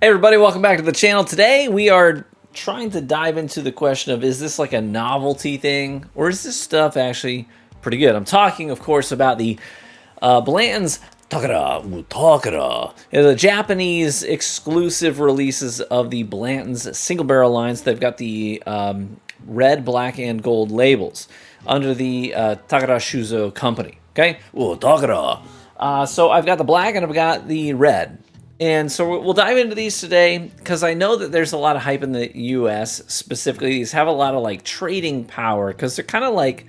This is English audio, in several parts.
Hey everybody, welcome back to the channel. Today we are trying to dive into the question of, is this like a novelty thing or is this stuff actually pretty good? I'm talking, of course, about the Blanton's Takara, the Japanese exclusive releases of the Blanton's single barrel lines. They've got the red, black, and gold labels under the Takara Shuzo company. Okay, Takara. So I've got the black and I've got the red. And so we'll dive into these today because I know that there's a lot of hype in the US specifically. These have a lot of like trading power because they're kind of like,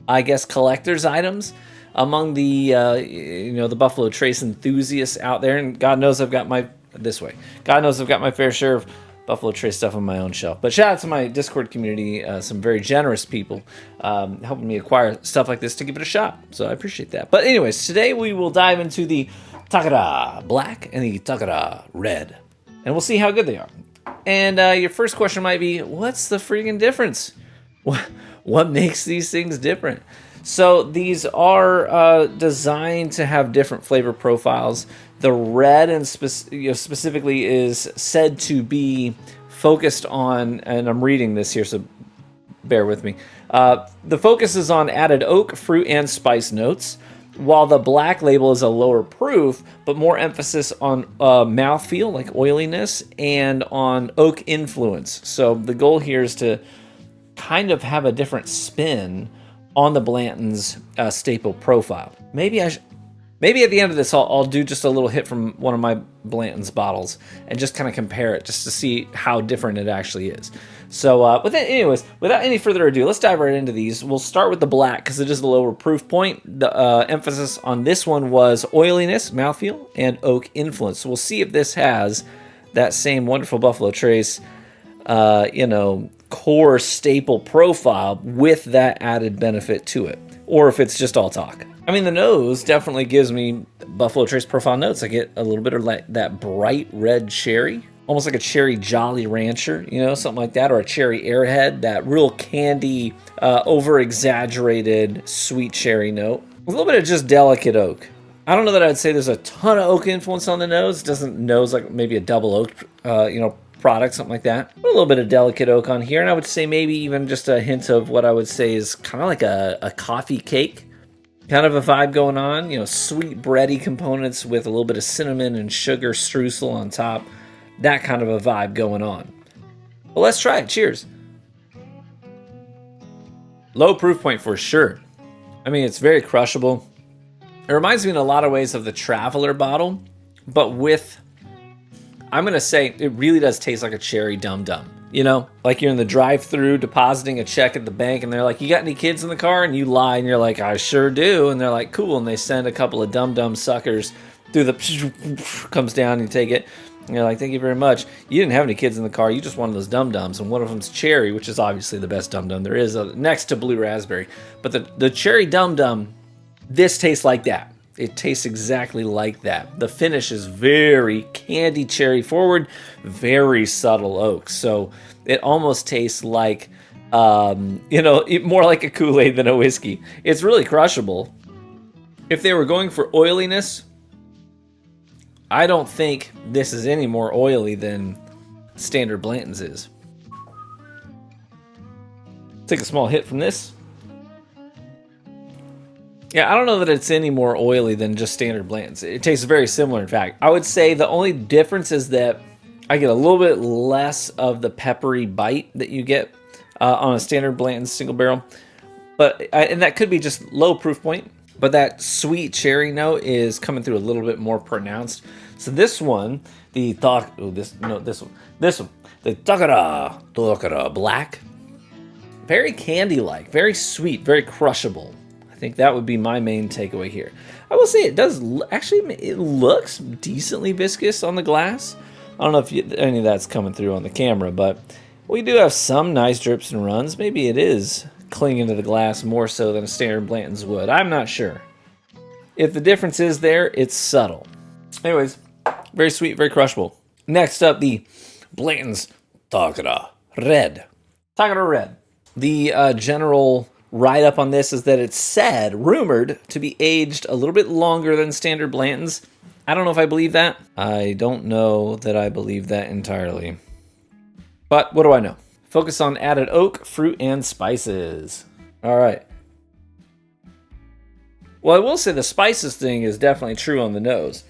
I guess, collector's items among the, the Buffalo Trace enthusiasts out there. And God knows I've got my fair share of Buffalo Trace stuff on my own shelf. But shout out to my Discord community, some very generous people helping me acquire stuff like this to give it a shot. So I appreciate that. But anyways, today we will dive into the Takara black and the Takara red, and we'll see how good they are. And your first question might be, what's the freaking difference? What makes these things different? So these are designed to have different flavor profiles. The red and specifically is said to be focused on, and I'm reading this here, so bear with me. The focus is on added oak, fruit, and spice notes, while the black label is a lower proof, but more emphasis on mouthfeel, like oiliness, and on oak influence. So the goal here is to kind of have a different spin on the Blanton's staple profile. Maybe at the end of this, I'll do just a little hit from one of my Blanton's bottles and just kind of compare it just to see how different it actually is. So without any further ado, let's dive right into these. We'll start with the black because it is the lower proof point. The emphasis on this one was oiliness, mouthfeel, and oak influence. So we'll see if this has that same wonderful Buffalo Trace, core staple profile with that added benefit to it, or if it's just all talk. I mean, the nose definitely gives me Buffalo Trace profile notes. I get a little bit of like that bright red cherry, almost like a cherry Jolly Rancher, something like that, or a cherry Airhead, that real candy, over-exaggerated sweet cherry note. A little bit of just delicate oak. I don't know that I'd say there's a ton of oak influence on the nose. It doesn't nose like maybe a double oak, product, something like that. A little bit of delicate oak on here, and I would say maybe even just a hint of what I would say is kind of like a coffee cake kind of a vibe going on. Sweet bready components with a little bit of cinnamon and sugar streusel on top. That kind of a vibe going on. Well, let's try it. Cheers. Low proof point for sure. I mean, it's very crushable. It reminds me in a lot of ways of the Traveler bottle, but with, I'm going to say, it really does taste like a cherry Dum Dum. Like you're in the drive-thru depositing a check at the bank and they're like, you got any kids in the car? And you lie and you're like, I sure do. And they're like, cool. And they send a couple of Dum Dum suckers through the, comes down and you take it. And you're like, thank you very much. You didn't have any kids in the car. You just wanted those Dum Dums. And one of them's cherry, which is obviously the best Dum Dum there is, next to blue raspberry. But the cherry Dum Dum, this tastes like that. It tastes exactly like that. The finish is very candy cherry forward, very subtle oak. So it almost tastes like, more like a Kool-Aid than a whiskey. It's really crushable. If they were going for oiliness, I don't think this is any more oily than standard Blanton's is. Take a small hit from this. Yeah, I don't know that it's any more oily than just standard Blanton's. It tastes very similar, in fact. I would say the only difference is that I get a little bit less of the peppery bite that you get on a standard Blanton's single barrel. And that could be just low proof point, but that sweet cherry note is coming through a little bit more pronounced. So this one, the Takara black, very candy-like, very sweet, very crushable. I think that would be my main takeaway here. I will say it looks decently viscous on the glass. I don't know if any of that's coming through on the camera, but we do have some nice drips and runs. Maybe it is clinging to the glass more so than a standard Blanton's would. I'm not sure. If the difference is there, it's subtle. Anyways, very sweet, very crushable. Next up, the Blanton's Takara Red. Takara Red. The general write-up on this is that it's rumored to be aged a little bit longer than standard Blanton's. I don't know if I believe that. I don't know that I believe that entirely. But what do I know? Focus on added oak, fruit, and spices. All right. Well, I will say the spices thing is definitely true on the nose.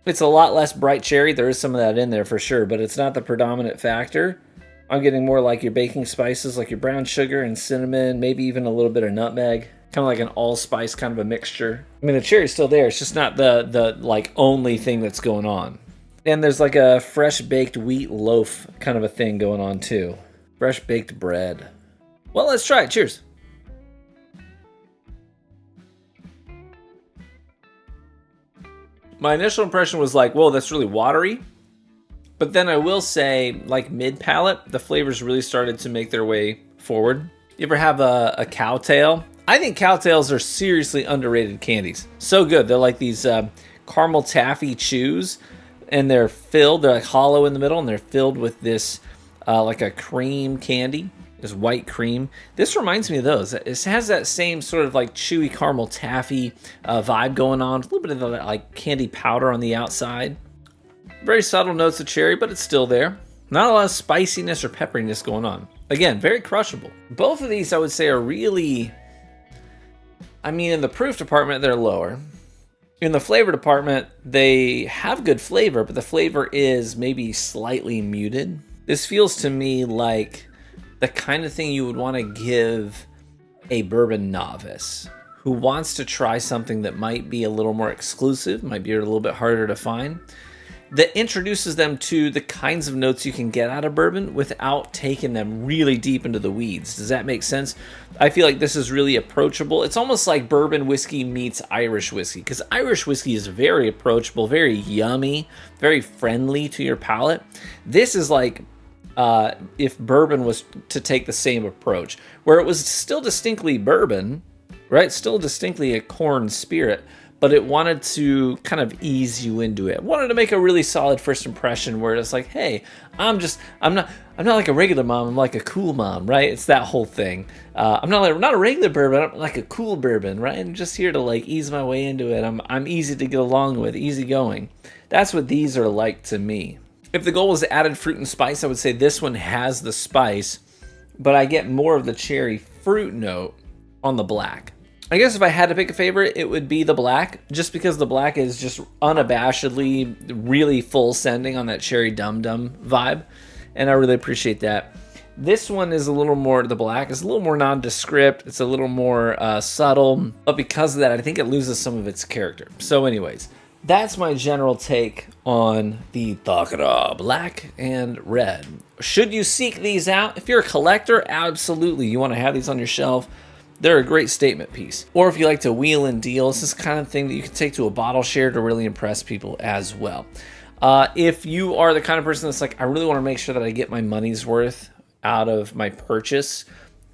It's a lot less bright cherry. There is some of that in there for sure, but it's not the predominant factor. I'm getting more like your baking spices, like your brown sugar and cinnamon, maybe even a little bit of nutmeg. Kind of like an allspice kind of a mixture. I mean, the cherry's still there. It's just not the like only thing that's going on. And there's like a fresh baked wheat loaf kind of a thing going on too. Fresh baked bread. Well, let's try it. Cheers. My initial impression was like, whoa, that's really watery. But then I will say, like mid-palate, the flavors really started to make their way forward. You ever have a cow tail? I think cow tails are seriously underrated candies. So good. They're like these caramel taffy chews, and they're like hollow in the middle, and they're filled with this like a cream candy, this white cream. This reminds me of those. It has that same sort of like chewy caramel taffy vibe going on. A little bit of that like candy powder on the outside. Very subtle notes of cherry, but it's still there. Not a lot of spiciness or pepperiness going on. Again, very crushable. Both of these I would say are really, I mean, in the proof department, they're lower. In the flavor department, they have good flavor, but the flavor is maybe slightly muted. This feels to me like the kind of thing you would want to give a bourbon novice who wants to try something that might be a little more exclusive, might be a little bit harder to find, that introduces them to the kinds of notes you can get out of bourbon without taking them really deep into the weeds. Does that make sense? I feel like this is really approachable. It's almost like bourbon whiskey meets Irish whiskey, because Irish whiskey is very approachable, very yummy, very friendly to your palate. This is like if bourbon was to take the same approach, where it was still distinctly bourbon, right? Still distinctly a corn spirit, but it wanted to kind of ease you into it. It wanted to make a really solid first impression where it's like, hey, I'm not like a regular mom, I'm like a cool mom, right? It's that whole thing. I'm not a regular bourbon, I'm like a cool bourbon, right? I'm just here to like ease my way into it. I'm easy to get along with, easy going. That's what these are like to me. If the goal was added fruit and spice, I would say this one has the spice, but I get more of the cherry fruit note on the black. I guess if I had to pick a favorite, it would be the black, just because the black is just unabashedly really full sending on that cherry dum-dum vibe, and I really appreciate that. This one is a little more, the black is a little more nondescript, it's a little more subtle, but because of that, I think it loses some of its character. So anyways, that's my general take on the Takara Black and Red. Should you seek these out? If you're a collector, absolutely, you want to have these on your shelf. They're a great statement piece. Or if you like to wheel and deal, it's this kind of thing that you can take to a bottle share to really impress people as well. If you are the kind of person that's like, I really want to make sure that I get my money's worth out of my purchase,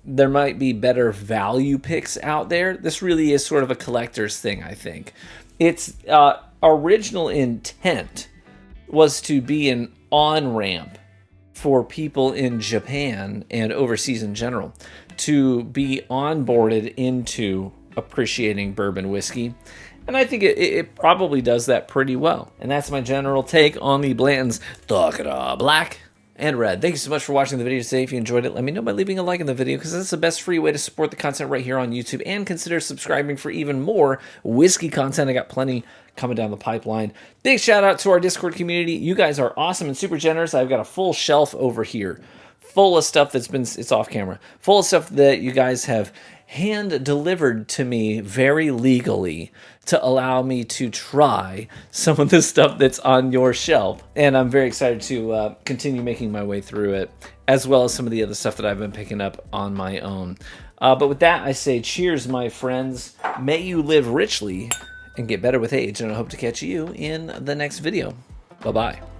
there might be better value picks out there. This really is sort of a collector's thing, I think. Its original intent was to be an on-ramp for people in Japan and overseas in general to be onboarded into appreciating bourbon whiskey. And I think it probably does that pretty well. And that's my general take on the Blanton's Takara Black and Red. Thank you so much for watching the video today. If you enjoyed it, let me know by leaving a like in the video, because that's the best free way to support the content right here on YouTube. And consider subscribing for even more whiskey content. I got plenty coming down the pipeline. Big shout out to our Discord community. You guys are awesome and super generous. I've got a full shelf over here full of stuff that's been, it's off camera, full of stuff that you guys have hand delivered to me very legally to allow me to try some of the stuff that's on your shelf. And I'm very excited to continue making my way through it, as well as some of the other stuff that I've been picking up on my own. But with that, I say cheers, my friends. May you live richly and get better with age, and I hope to catch you in the next video. Bye-bye.